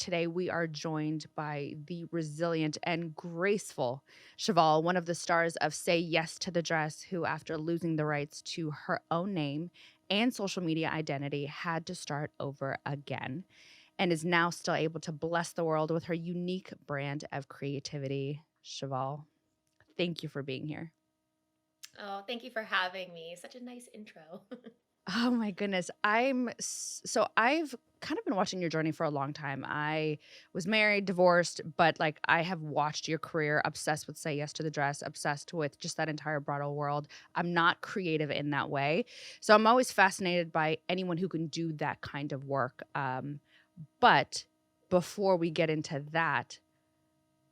today we are joined by the resilient and graceful Cheval, one of the stars of Say Yes to the Dress, who, after losing the rights to her own name and social media identity, had to start over again and is now still able to bless the world with her unique brand of creativity. Cheval, thank you for being here. Oh, thank you for having me. Such a nice intro. Oh my goodness. So I've kind of been watching your journey for a long time. I was married, divorced, but like I have watched your career, obsessed with Say Yes to the Dress, obsessed with just that entire bridal world. I'm not creative in that way. So I'm always fascinated by anyone who can do that kind of work. But before we get into that,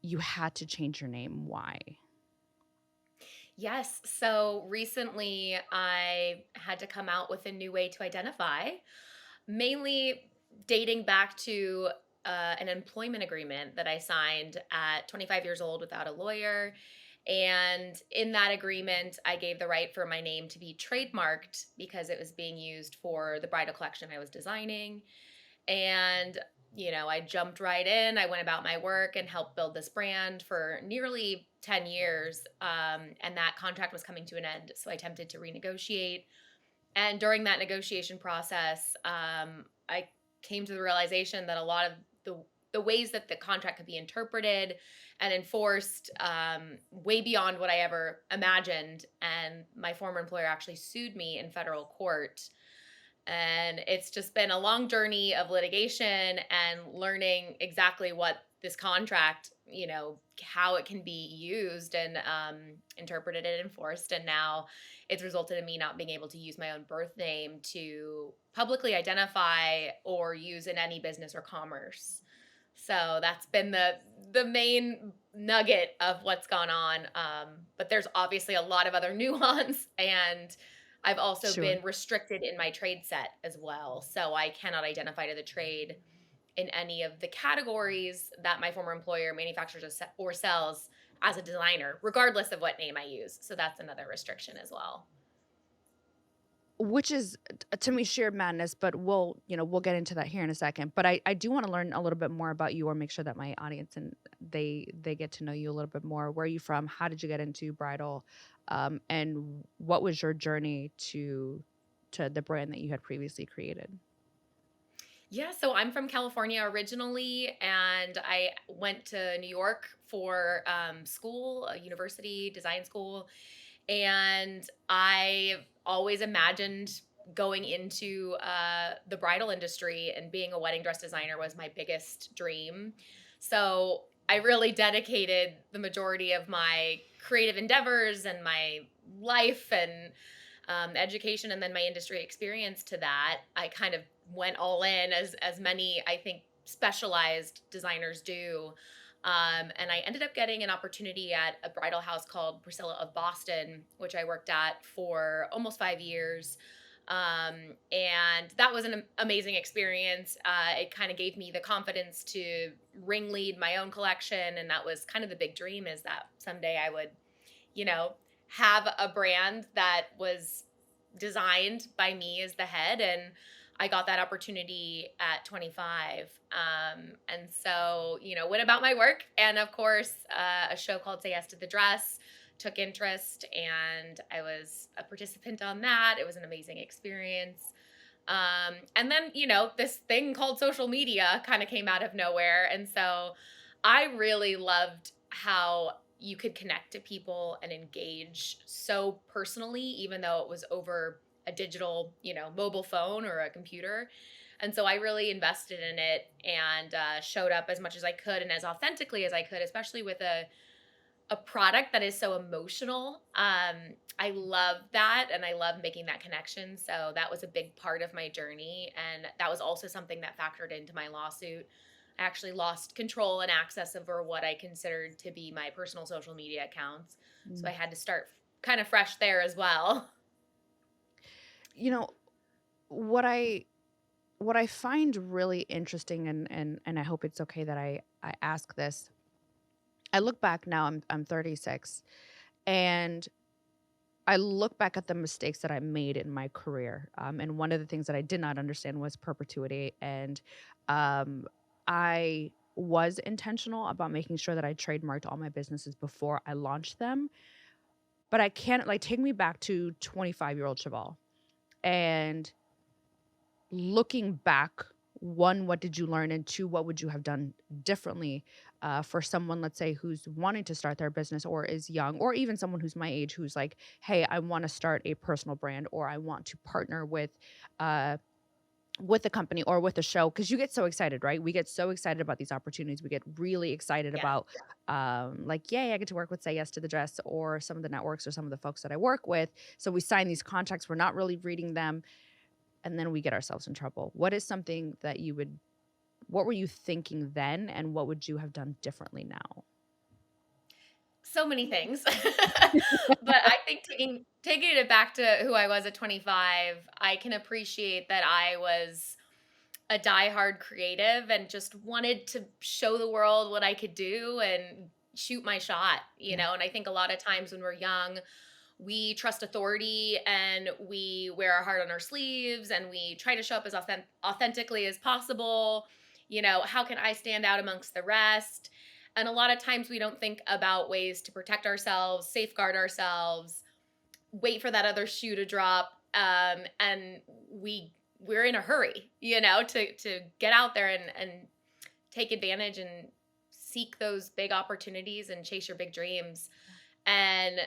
you had to change your name. Why? Yes, so recently I had to come out with a new way to identify, mainly dating back to an employment agreement that I signed at 25 years old without a lawyer. And in that agreement, I gave the right for my name to be trademarked because it was being used for the bridal collection I was designing. And, I jumped right in. I went about my work and helped build this brand for nearly 10 years. And that contract was coming to an end. So I attempted to renegotiate. And during that negotiation process, I came to the realization that a lot of the ways that the contract could be interpreted and enforced way beyond what I ever imagined. And my former employer actually sued me in federal court, and it's just been a long journey of litigation and learning exactly what this contract, how it can be used and interpreted and enforced. And now it's resulted in me not being able to use my own birth name to publicly identify or use in any business or commerce. So that's been the main nugget of what's gone on. But there's obviously a lot of other nuance, and I've also Sure. been restricted in my trade set as well. So I cannot identify to the trade in any of the categories that my former employer manufactures or sells as a designer, regardless of what name I use. So that's another restriction as well. Which is to me sheer madness, but we'll get into that here in a second. But I do want to learn a little bit more about you, or make sure that my audience and they get to know you a little bit more. Where are you from? How did you get into bridal? And what was your journey to the brand that you had previously created? Yeah, so I'm from California originally, and I went to New York for school, a university design school. And I always imagined going into the bridal industry, and being a wedding dress designer was my biggest dream. So I really dedicated the majority of my creative endeavors and my life and education, and then my industry experience to that. I kind of went all in, as many, I think, specialized designers do. And I ended up getting an opportunity at a bridal house called Priscilla of Boston, which I worked at for almost 5 years. And that was an amazing experience. It kind of gave me the confidence to ring lead my own collection. And that was kind of the big dream, is that someday I would, you know, have a brand that was designed by me as the head. And I got that opportunity at 25. And so, went about my work. And of course, a show called Say Yes to the Dress took interest, and I was a participant on that. It was an amazing experience. And then, this thing called social media kind of came out of nowhere. And so I really loved how you could connect to people and engage so personally, even though it was over a digital, mobile phone or a computer. And so I really invested in it, and showed up as much as I could and as authentically as I could, especially with a product that is so emotional. I love that, and I love making that connection. So that was a big part of my journey, and that was also something that factored into my lawsuit. I actually lost control and access over what I considered to be my personal social media accounts. So I Mm. had to start kind of fresh there as well. You know what I find really interesting, and I hope it's okay that I ask this. I look back now. I'm 36, and I look back at the mistakes that I made in my career, and one of the things that I did not understand was perpetuity. And um, I was intentional about making sure that I trademarked all my businesses before I launched them, but I can't like, take me back to 25-year-old Cheval, and looking back, 1, what did you learn? And 2, what would you have done differently, for someone, let's say, who's wanting to start their business or is young, or even someone who's my age who's like, "Hey, I wanna start a personal brand, or I want to partner uh with a company or with a show," because you get so excited, right? We get so excited about these opportunities. We get really excited Yes. about, like, "Yay, I get to work with Say Yes to the Dress," or some of the networks or some of the folks that I work with. So we sign these contracts, we're not really reading them, and then we get ourselves in trouble. What is something that you would what were you thinking then, and what would you have done differently now? So many things. But I think taking it back to who I was at 25, I can appreciate that I was a diehard creative and just wanted to show the world what I could do and shoot my shot, Yeah. and I think a lot of times when we're young, we trust authority and we wear our heart on our sleeves and we try to show up as authentically as possible. How can I stand out amongst the rest? And a lot of times we don't think about ways to protect ourselves, safeguard ourselves, wait for that other shoe to drop. And we're in a hurry, to get out there and take advantage and seek those big opportunities and chase your big dreams. And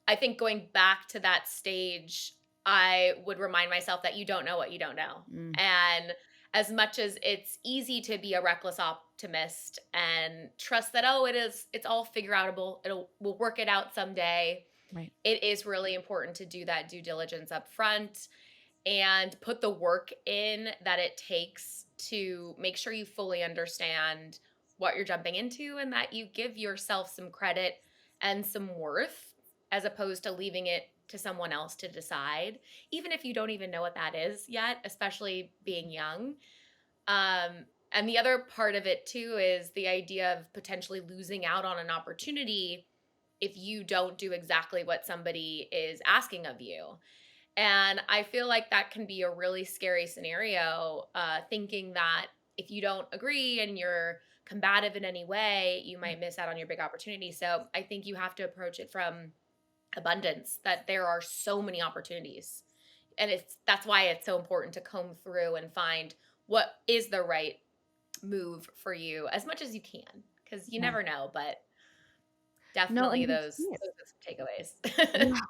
I think going back to that stage, I would remind myself that you don't know what you don't know. Mm, And as much as it's easy to be a reckless optimist and trust that, oh, it's all figure outable, we'll work it out someday. right. It is really important to do that due diligence up front and put the work in that it takes to make sure you fully understand what you're jumping into and that you give yourself some credit and some worth as opposed to leaving it to someone else to decide, even if you don't even know what that is yet, especially being young. And the other part of it too is the idea of potentially losing out on an opportunity if you don't do exactly what somebody is asking of you. And I feel like that can be a really scary scenario, thinking that if you don't agree and you're combative in any way, you might miss out on your big opportunity. So I think you have to approach it from abundance, that there are so many opportunities. And that's why it's so important to comb through and find what is the right move for you as much as you can, because you Yeah. never know, but No, definitely and we see those it. are some takeaways. Yeah.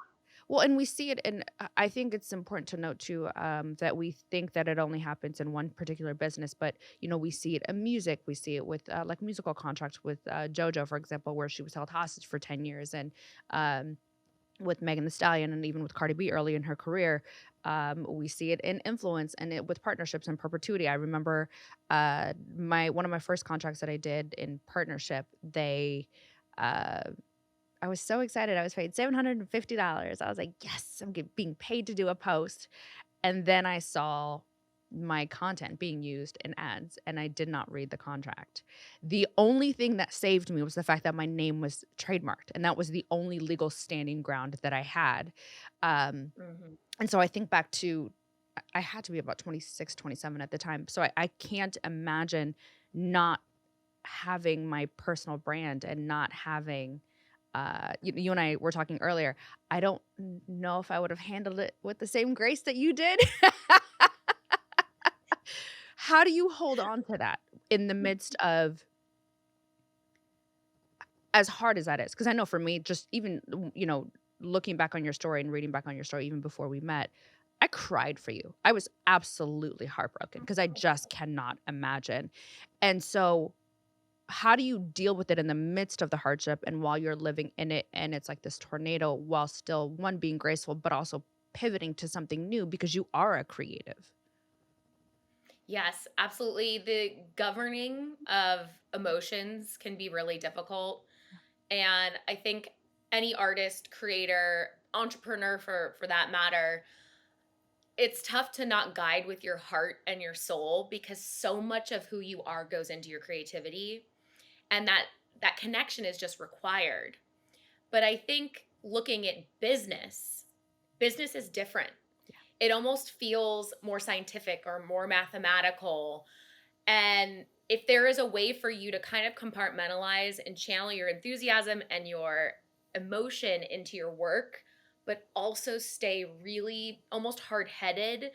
Well, and we see it, and I think it's important to note too, that we think that it only happens in one particular business, but we see it in music. We see it with like musical contracts with JoJo, for example, where she was held hostage for 10 years, and um, with Megan the Stallion, and even with Cardi B early in her career. We see it in influence and with partnerships and perpetuity. I remember my one of my first contracts that I did in partnership. Uh, I was so excited. I was paid $750. I was like, "Yes, being paid to do a post." And then I saw my content being used in ads, and I did not read the contract. The only thing that saved me was the fact that my name was trademarked, and that was the only legal standing ground that I had. Um, Mhm. and so I think back to I had to be about 26, 27 at the time. So I can't imagine not having my personal brand and not having you and I were talking earlier. I don't know if I would have handled it with the same grace that you did. How do you hold on to that in the midst of as hard as that is? Because I know for me, just even, looking back on your story and reading back on your story even before we met, I cried for you. I was absolutely heartbroken because I just cannot imagine. And so how do you deal with it in the midst of the hardship and while you're living in it and it's like this tornado while still, 1, being graceful, but also pivoting to something new because you are a creative? Yes, absolutely. The governing of emotions can be really difficult. And I think any artist, creator, entrepreneur for that matter, it's tough to not guide with your heart and your soul because so much of who you are goes into your creativity and that connection is just required. But I think looking at business is different. It almost feels more scientific or more mathematical. And if there is a way for you to kind of compartmentalize and channel your enthusiasm and your emotion into your work, but also stay really almost hard headed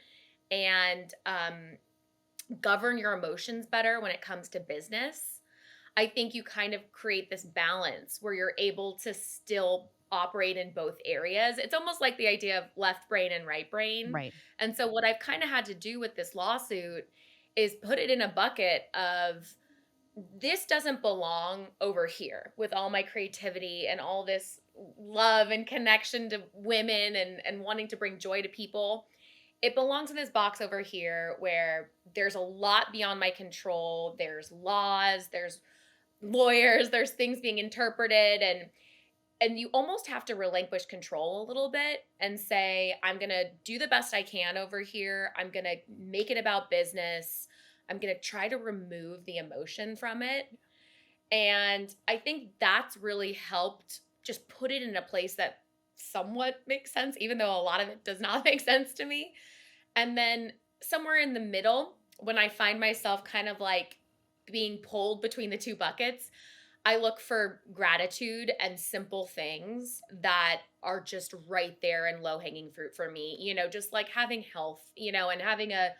and govern your emotions better when it comes to business, I think you kind of create this balance where you're able to still operate in both areas. It's almost like the idea of left brain and right brain. Right. And so, what I've kind of had to do with this lawsuit is put it in a bucket of this doesn't belong over here with all my creativity and all this love and connection to women and wanting to bring joy to people. It belongs in this box over here where there's a lot beyond my control. There's laws, there's lawyers, there's things being interpreted, and you almost have to relinquish control a little bit and say, I'm going to do the best I can over here. I'm going to make it about business. I'm going to try to remove the emotion from it. And I think that's really helped just put it in a place that somewhat makes sense, even though a lot of it does not make sense to me. And then somewhere in the middle, when I find myself kind of like being pulled between the two buckets, I look for gratitude and simple things that are just right there and low hanging fruit for me. Just like having health, and having a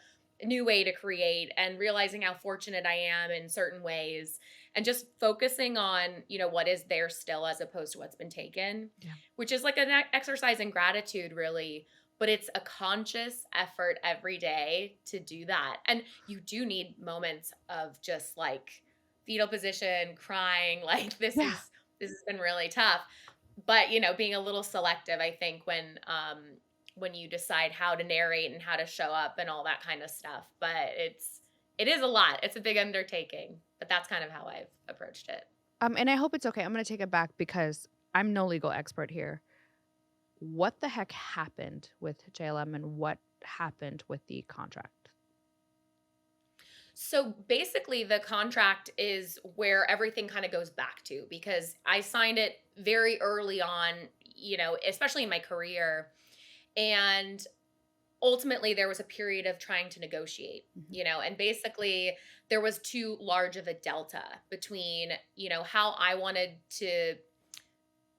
new way to create and realizing how fortunate I am in certain ways and just focusing on, what is there still as opposed to what's been taken, Yeah. which is like an exercise in gratitude, really. But it's a conscious effort every day to do that. And you do need moments of just like fetal position, crying, like Yeah. this has been really tough. But, being a little selective, I think, when you decide how to narrate and how to show up and all that kind of stuff. But it is a lot. It's a big undertaking, but that's kind of how I've approached it. And I hope it's okay. I'm gonna take it back because I'm no legal expert here. What the heck happened with JLM and what happened with the contract? So basically, the contract is where everything kind of goes back to because I signed it very early on, especially in my career. And ultimately, there was a period of trying to negotiate, Mhm. and basically, there was too large of a delta between, how I wanted to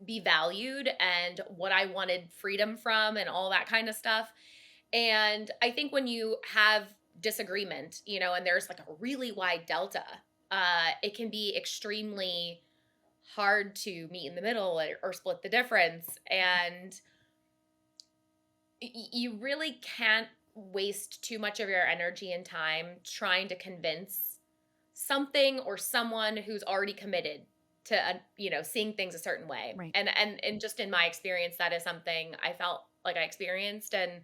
be valued and what I wanted freedom from and all that kind of stuff. And I think when you have disagreement, and there's like a really wide delta, it can be extremely hard to meet in the middle or split the difference. And you really can't waste too much of your energy and time trying to convince something or someone who's already committed to seeing things a certain way. Right. And just in my experience, that is something I felt like I experienced. And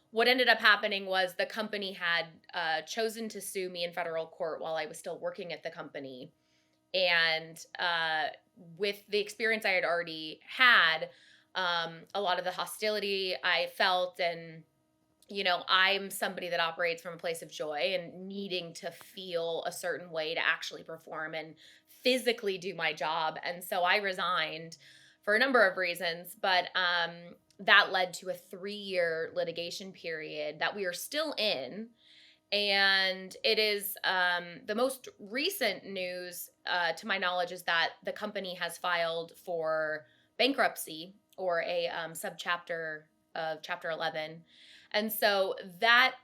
what ended up happening was the company had chosen to sue me in federal court while I was still working at the company. And with the experience I had already had, a lot of the hostility I felt, and I'm somebody that operates from a place of joy and needing to feel a certain way to actually perform and physically do my job. And so I resigned for a number of reasons, but that led to a 3-year litigation period that we are still in. And it is the most recent news, to my knowledge, is that the company has filed for bankruptcy or a subchapter of Chapter 11. And so that,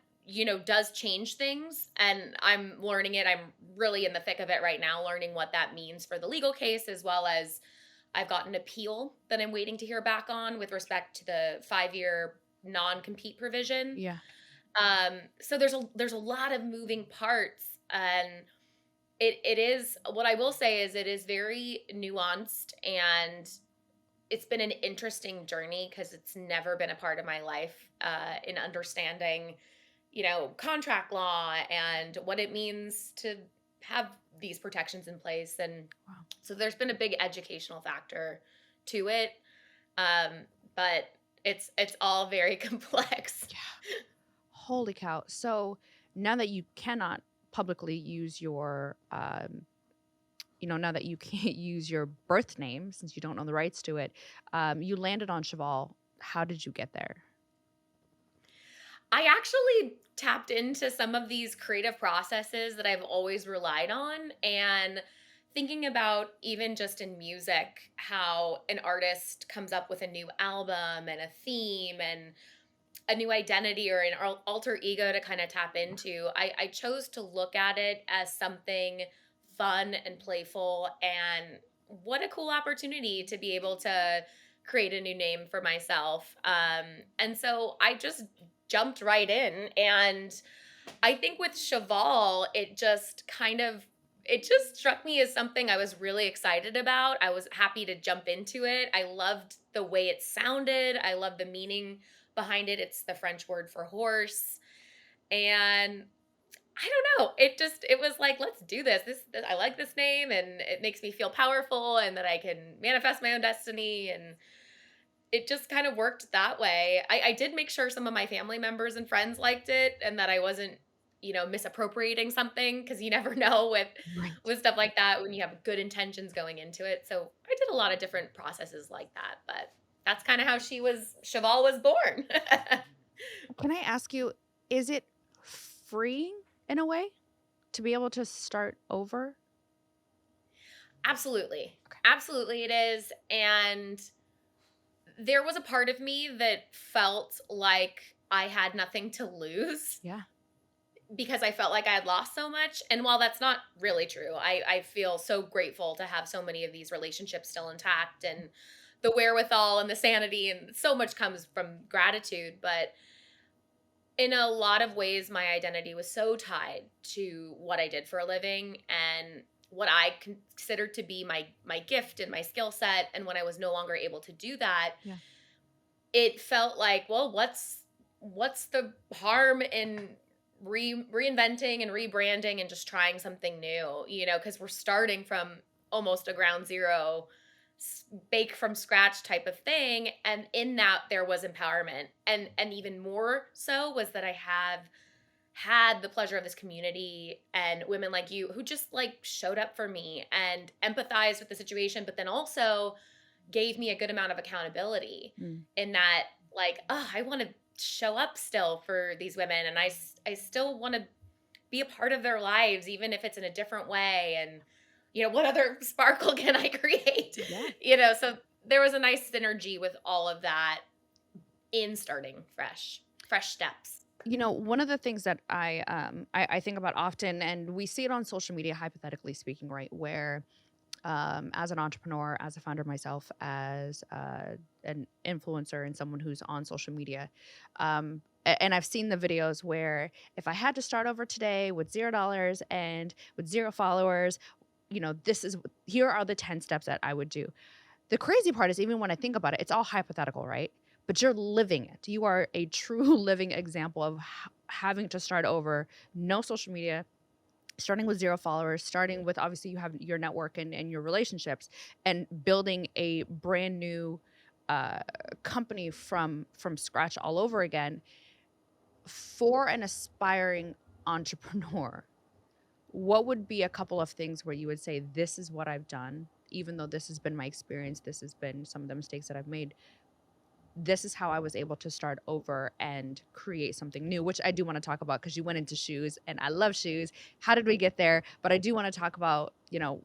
does change things. And I'm learning it. I'm really in the thick of it right now, learning what that means for the legal case, as well as I've got an appeal that I'm waiting to hear back on with respect to the 5-year non-compete provision. Yeah. So there's a lot of moving parts, and it is, what I will say is, it is very nuanced, and it's been an interesting journey because it's never been a part of my life, in understanding, contract law and what it means to have these protections in place. And Wow. so there's been a big educational factor to it. But it's all very complex. Yeah. Holy cow. So now that you cannot publicly use your now that you can't use your birth name since you don't own the rights to it, you landed on Cheval. How did you get there? I actually tapped into some of these creative processes that I've always relied on, and thinking about even just in music, how an artist comes up with a new album and a theme and a new identity or an alter ego to kind of tap into. I chose to look at it as something fun and playful, and what a cool opportunity to be able to create a new name for myself. And so I just jumped right in, and I think with Cheval, it just struck me as something I was really excited about. I was happy to jump into it. I loved the way it sounded. I loved the meaning behind it. It's the French word for horse. And I don't know. It was like, let's do this. I like this name, and it makes me feel powerful and that I can manifest my own destiny, and it just kind of worked that way. I did make sure some of my family members and friends liked it, and that I wasn't, misappropriating something, because you never know Right. with stuff like that when you have good intentions going into it. So I did a lot of different processes like that, but that's kind of how Cheval was born. Can I ask you, is it freeing in a way to be able to start over? Absolutely. Okay. Absolutely it is. And there was a part of me that felt like I had nothing to lose, Yeah. because I felt like I had lost so much. And while that's not really true, I feel so grateful to have so many of these relationships still intact, and the wherewithal and the sanity, and so much comes from gratitude. But in a lot of ways, my identity was so tied to what I did for a living and what I considered to be my gift and my skill set. And when I was no longer able to do that, Yeah. it felt like, well, what's the harm in reinventing and rebranding and just trying something new, because we're starting from almost a ground zero, bake from scratch type of thing. And in that, there was empowerment, and even more so was that I have had the pleasure of this community and women like you who just like showed up for me and empathized with the situation, but then also gave me a good amount of accountability, Mm. in that, like, oh, I want to show up still for these women, and I still want to be a part of their lives, even if it's in a different way. And what other sparkle can I create? Yeah. So there was a nice synergy with all of that in starting fresh steps. One of the things that I think about often, and we see it on social media, hypothetically speaking, right? Where as an entrepreneur, as a founder myself, as an influencer and someone who's on social media, and I've seen the videos where if I had to start over today with $0 and with zero followers, here are the 10 steps that I would do. The crazy part is, even when I think about it, it's all hypothetical, right? But you're living it. You are a true living example of having to start over, no social media, starting with zero followers, starting with, obviously you have your network and your relationships, and building a brand new uh, company from scratch all over again. For an aspiring entrepreneur, what would be a couple of things where you would say, this is what I've done, even though this has been my experience, this has been some of the mistakes that I've made, this is how I was able to start over and create something new, which I do want to talk about because you went into shoes and I love shoes. How did we get there? But I do want to talk about,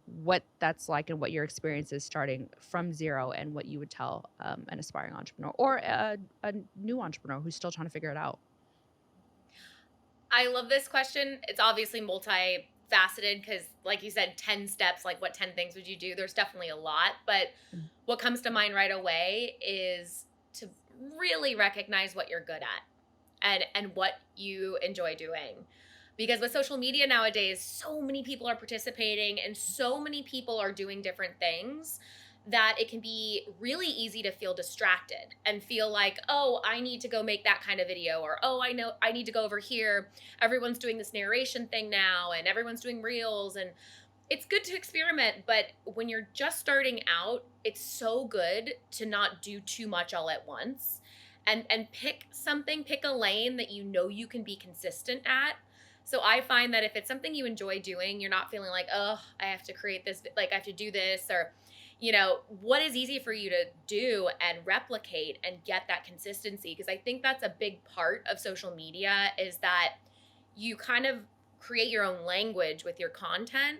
what that's like and what your experience is starting from zero, and what you would tell an aspiring entrepreneur or a new entrepreneur who's still trying to figure it out. I love this question. It's obviously multifaceted because, like you said, 10 steps, like what 10 things would you do? There's definitely a lot. But Mm. what comes to mind right away is to really recognize what you're good at, and what you enjoy doing. Because with social media nowadays, so many people are participating and so many people are doing different things, that it can be really easy to feel distracted and feel like, oh, I need to go make that kind of video, or oh, I know I need to go over here. Everyone's doing this narration thing now, and everyone's doing reels, and it's good to experiment. But when you're just starting out, it's so good to not do too much all at once, and pick a lane that you can be consistent at. So I find that if it's something you enjoy doing, you're not feeling like, oh, I have to create this, like I have to do this, or what is easy for you to do and replicate and get that consistency. Because I think that's a big part of social media, is that you kind of create your own language with your content,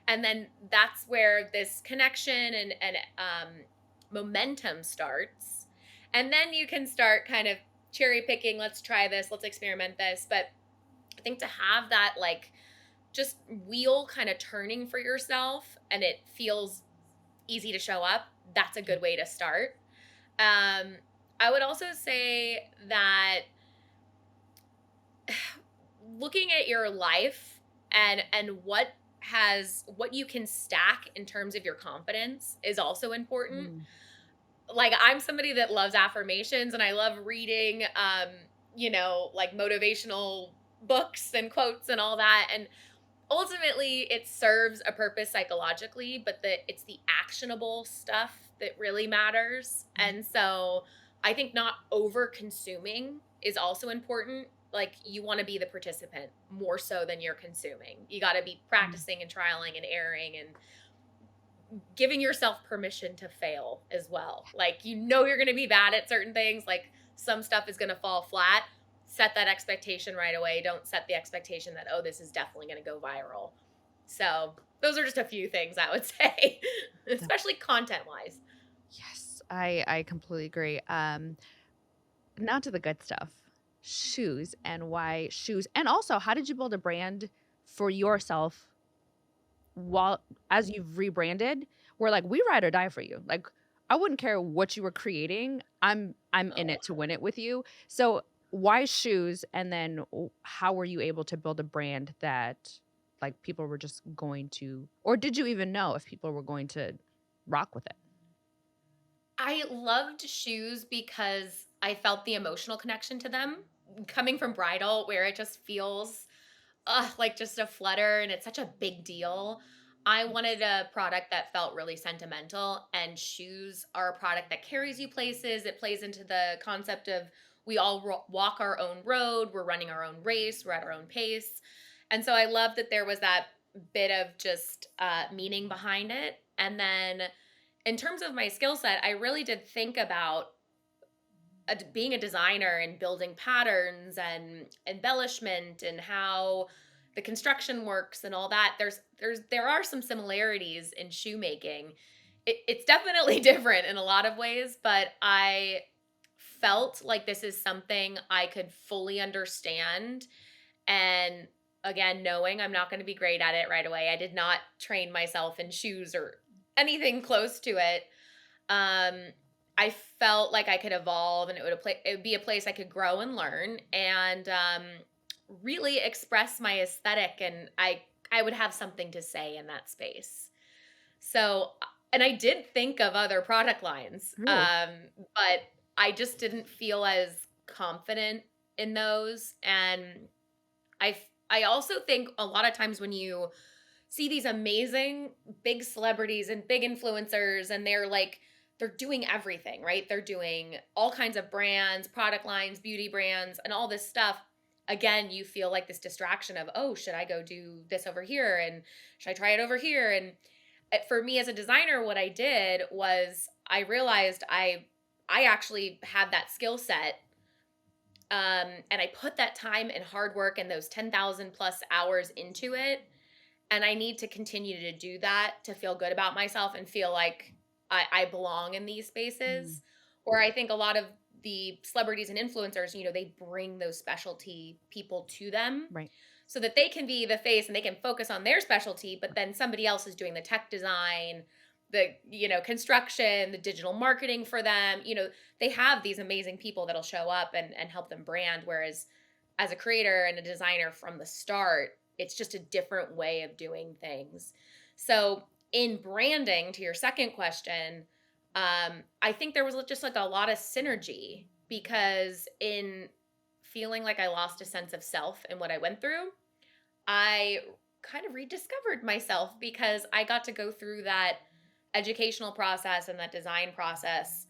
and then that's where this connection and momentum starts, and then you can start kind of cherry picking. Let's try this. Let's experiment this. But I think to have that like just wheel kind of turning for yourself and it feels easy to show up, that's a good way to start. Um, I would also say that looking at your life and what you can stack in terms of your confidence is also important. Mm. Like I'm somebody that loves affirmations and I love reading like motivational books and quotes and all that, and ultimately it serves a purpose psychologically, but it's the actionable stuff that really matters. And so I think not over consuming is also important. Like you want to be the participant more so than you're consuming. You got to be Mm. practicing and trialing and erring and giving yourself permission to fail as well. Like you're going to be bad at certain things, like some stuff is going to fall flat. Set that expectation right away. Don't set the expectation that, oh, this is definitely going to go viral. So, those are just a few things I would say, especially content-wise. Yes, I completely agree. Now to the good stuff. Shoes and why shoes, and also how did you build a brand for yourself while as you've rebranded? Where like we ride or die for you. Like I wouldn't care what you were creating. I'm in Oh, it to win it with you. So why shoes? And then how were you able to build a brand that like people were just going to, or did you even know if people were going to rock with it? I loved shoes because I felt the emotional connection to them. Coming from bridal, where it just feels like just a flutter and it's such a big deal. I wanted a product that felt really sentimental, and shoes are a product that carries you places. It plays into the concept of we all walk our own road, we're running our own race, we're at our own pace. And so I love that there was that bit of just meaning behind it. And then in terms of my skill set, I really did think about being a designer and building patterns and embellishment and how the construction works and all that. There are some similarities in shoemaking. It's definitely different in a lot of ways, but I felt like this is something I could fully understand. And again, knowing I'm not going to be great at it right away, I did not train myself in shoes or anything close to it. um, I felt like I could evolve and it would be a place I could grow and learn and really express my aesthetic, and I would have something to say in that space. So and I did think of other product lines, Really? but I just didn't feel as confident in those. And I also think a lot of times when you see these amazing big celebrities and big influencers and they're doing everything, right? They're doing all kinds of brands, product lines, beauty brands, and all this stuff. Again, you feel like this distraction of, oh, should I go do this over here and should I try it over here? And for me as a designer, what I did was I realized I actually had that skill set, and I put that time and hard work and those 10,000 plus hours into it, and I need to continue to do that to feel good about myself and feel like I belong in these Mm, spaces. Or I think a lot of the celebrities and influencers, they bring those specialty people to them right. so that they can be the face and they can focus on their specialty, but then somebody else is doing the tech design, the construction, the digital marketing for them. They have these amazing people that'll show up and help them brand, whereas as a creator and a designer from the start, it's just a different way of doing things. So, in branding, to your second question, I think there was just like a lot of synergy because in feeling like I lost a sense of self in what I went through, I kind of rediscovered myself because I got to go through that educational process and that design process.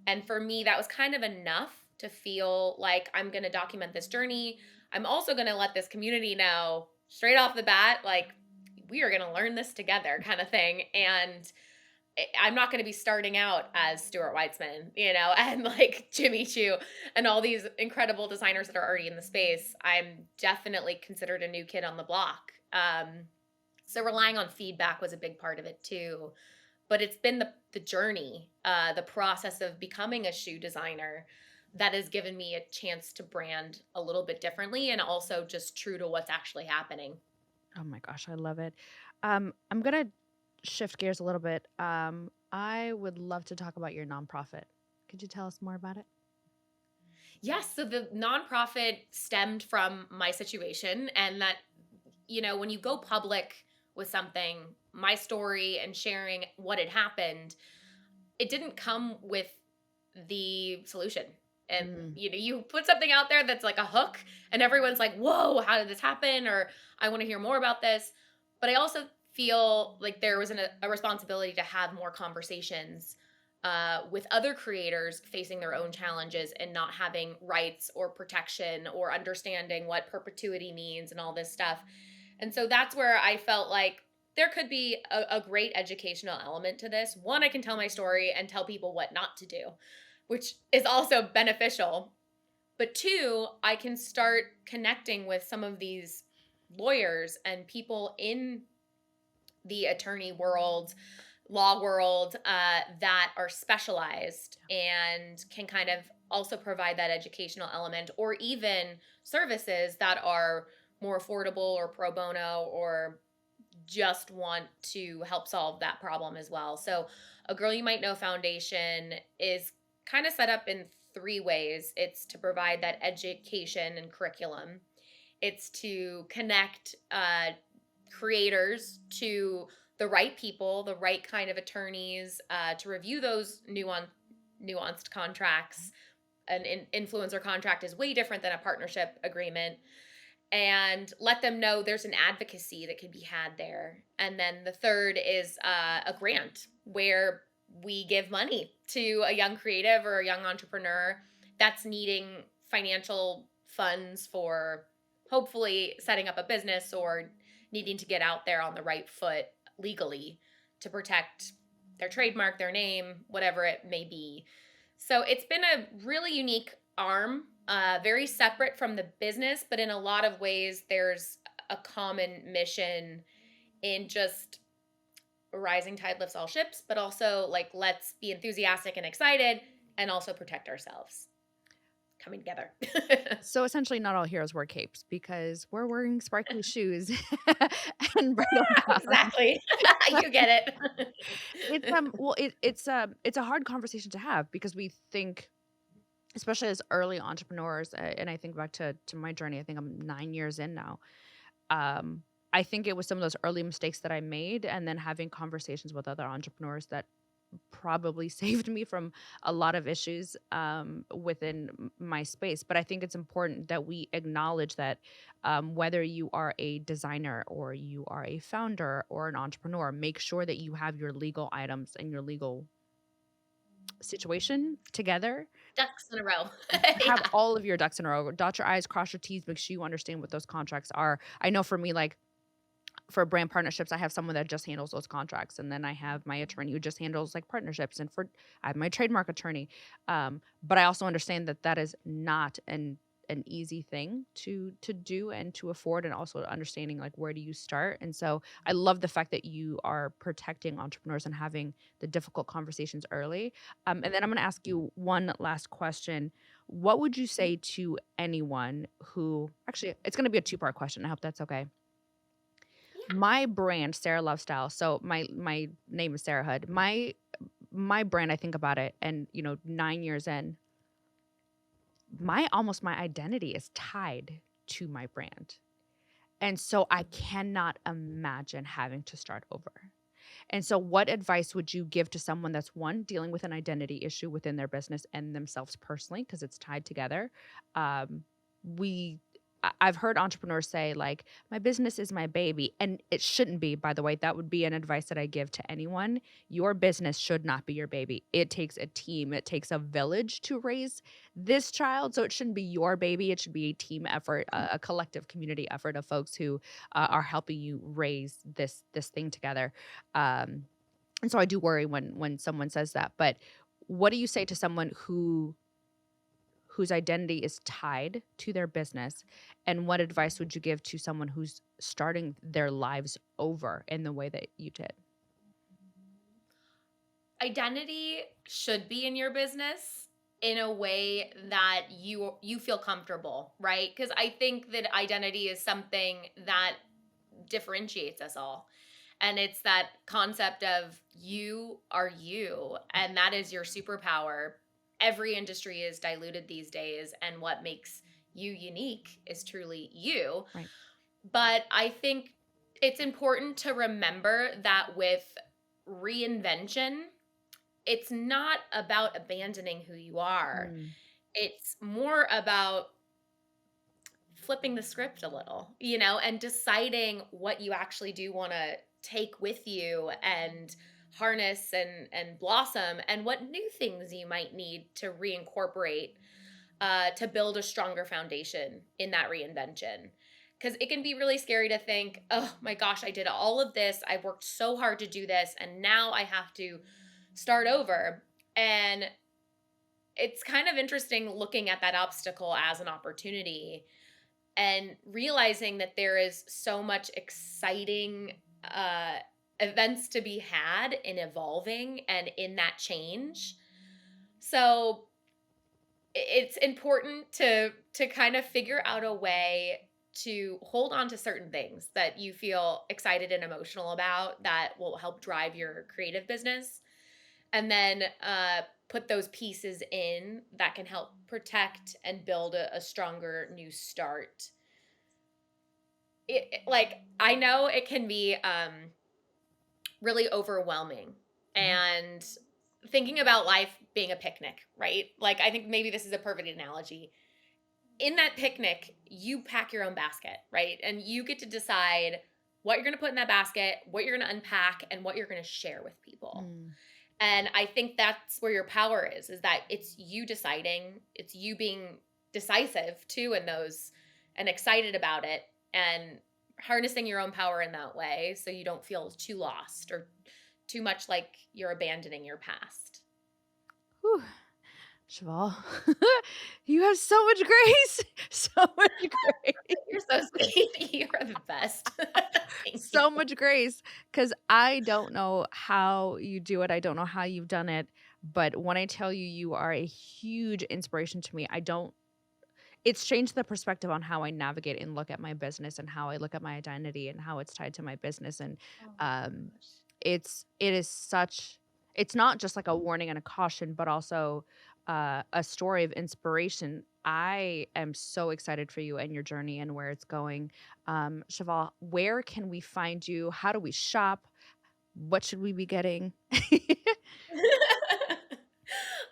And for me, that was kind of enough to feel like I'm going to document this journey. I'm also going to let this community know straight off the bat, like, we are going to learn this together, kind of thing. And I'm not going to be starting out as Stuart Weitzman, and like Jimmy Choo and all these incredible designers that are already in the space. I'm definitely considered a new kid on the block. So relying on feedback was a big part of it too. But it's been the journey, the process of becoming a shoe designer that has given me a chance to brand a little bit differently and also just true to what's actually happening. Oh my gosh, I love it. I'm gonna shift gears a little bit. I would love to talk about your nonprofit. Could you tell us more about it? Yes, so the nonprofit stemmed from my situation, and that, when you go public with something, my story and sharing what had happened, it didn't come with the solution. And Mm, you put something out there that's like a hook, and everyone's like, "Whoa, how did this happen?" Or "I want to hear more about this." But I also feel like there was a responsibility to have more conversations with other creators facing their own challenges and not having rights or protection or understanding what perpetuity means and all this stuff. And so that's where I felt like there could be a great educational element to this. One, I can tell my story and tell people what not to do, which is also beneficial. But two, I can start connecting with some of these lawyers and people in the attorney world, law world, that are specialized and can kind of also provide that educational element, or even services that are more affordable or pro bono, or just want to help solve that problem as well. So, a Girl You Might Know Foundation is kind of set up in three ways. It's to provide that education and curriculum, it's to connect creators to the right people, the right kind of attorneys, to review those nuanced contracts. An influencer contract is way different than a partnership agreement, and let them know there's an advocacy that can be had there. And then the third is a grant where we give money to a young creative or a young entrepreneur that's needing financial funds for hopefully setting up a business or needing to get out there on the right foot legally to protect their trademark, their name, whatever it may be. So it's been a really unique arm, very separate from the business, but in a lot of ways, there's a common mission in just a rising tide lifts all ships, but also like let's be enthusiastic and excited and also protect ourselves coming together. so essentially, not all heroes wear capes because we're wearing sparkly shoes and bridal gowns. Exactly. You get it. It's a hard conversation to have because we think, especially as early entrepreneurs, and I think back to my journey. I think I'm 9 years in now. I think it was some of those early mistakes that I made, and then having conversations with other entrepreneurs that probably saved me from a lot of issues within my space. But I think it's important that we acknowledge that whether you are a designer or you are a founder or an entrepreneur, make sure that you have your legal items and your legal situation together. Ducks in a row. Have Yeah. all of your ducks in a row. Dot your I's, cross your T's, make sure you understand what those contracts are. I know for me, like for brand partnerships, I have someone that just handles those contracts, and then I have my attorney who just handles like partnerships, and for I have my trademark attorney. But I also understand that that is not an easy thing to do and to afford, and also understanding like where do you start. And so I love the fact that you are protecting entrepreneurs and having the difficult conversations early. And then I'm going to ask you one last question. What would you say to anyone who actually, it's going to be a two-part question. I hope that's okay. Yeah. My brand, Sarah Lovestyle, so my name is Sarah Hood. My brand, I think about it, and, 9 years in, my identity is tied to my brand. And so I cannot imagine having to start over. And so what advice would you give to someone that's, one, dealing with an identity issue within their business and themselves personally, because it's tied together? We I've heard entrepreneurs say like, my business is my baby, and it shouldn't be, by the way. That would be an advice that I give to anyone. Your business should not be your baby. It takes a team, it takes a village to raise this child, so it shouldn't be your baby. It should be a team effort, a collective community effort of folks who are helping you raise this thing together. Um, And so I do worry when someone says that. But what do you say to someone whose identity is tied to their business, and what advice would you give to someone who's starting their lives over in the way that you did? Identity should be in your business in a way that you feel comfortable, right? Because I think that identity is something that differentiates us all. And it's that concept of you are you, and that is your superpower. Every industry is diluted these days, and what makes you unique is truly you. Right. But I think it's important to remember that with reinvention, it's not about abandoning who you are. Mm, It's more about flipping the script a little, and deciding what you actually do want to take with you and harness and blossom, and what new things you might need to reincorporate to build a stronger foundation in that reinvention. Because it can be really scary to think, oh my gosh, I did all of this. I've worked so hard to do this, and now I have to start over. And it's kind of interesting looking at that obstacle as an opportunity and realizing that there is so much exciting events to be had in evolving and in that change. So it's important to kind of figure out a way to hold on to certain things that you feel excited and emotional about that will help drive your creative business, and then put those pieces in that can help protect and build a stronger new start. Like, I know it can be really overwhelming, yeah. and thinking about life being a picnic, right? Like, I think maybe this is a perfect analogy. In that picnic, you pack your own basket, right? And you get to decide what you're going to put in that basket, what you're going to unpack, and what you're going to share with people. Mm. And I think that's where your power is that it's you deciding, it's you being decisive too in those, and excited about it, and harnessing your own power in that way so you don't feel too lost or too much like you're abandoning your past. Whew. Cheval, you have so much grace, so much grace, You're so sweet. You're the best. Thank you. so much grace. Because I don't know how you do it. I don't know how you've done it, but when I tell you you are a huge inspiration to me, I don't it's changed the perspective on how I navigate and look at my business and how I look at my identity and how it's tied to my business. And Oh my um, gosh. it is such it's not just like a warning and a caution, but also a story of inspiration. I am so excited for you and your journey and where it's going. Cheval, where can we find you? How do we shop? What should we be getting?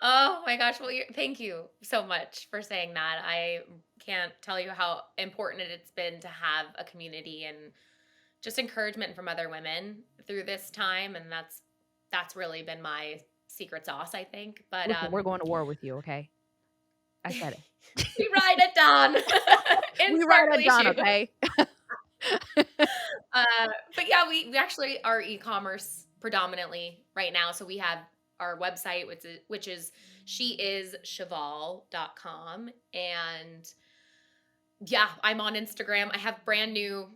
Oh my gosh. Well, thank you so much for saying that. I can't tell you how important it's been to have a community and just encouragement from other women through this time. And that's really been my secret sauce, I think. But Listen, we're going to war with you, okay? I said it. we ride it down in We ride at sparkly dawn, shoes. okay? But yeah, we actually are e-commerce predominantly right now. So we have our website, which is sheischeval.com. And yeah, I'm on Instagram. I have brand new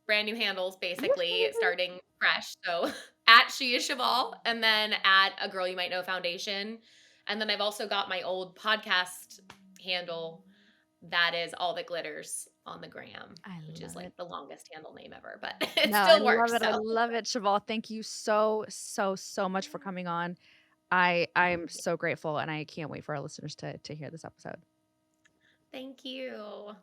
handles basically starting fresh. So at She is Cheval, and then at A Girl You Might Know Foundation. And then I've also got my old podcast handle that is All That Glitters on the gram, I which is love like it. the longest handle name ever, but it No, I still love works. it, I So love it, Cheval. Thank you so, so, so much for coming on. I'm so grateful, and I can't wait for our listeners to hear this episode. thank you.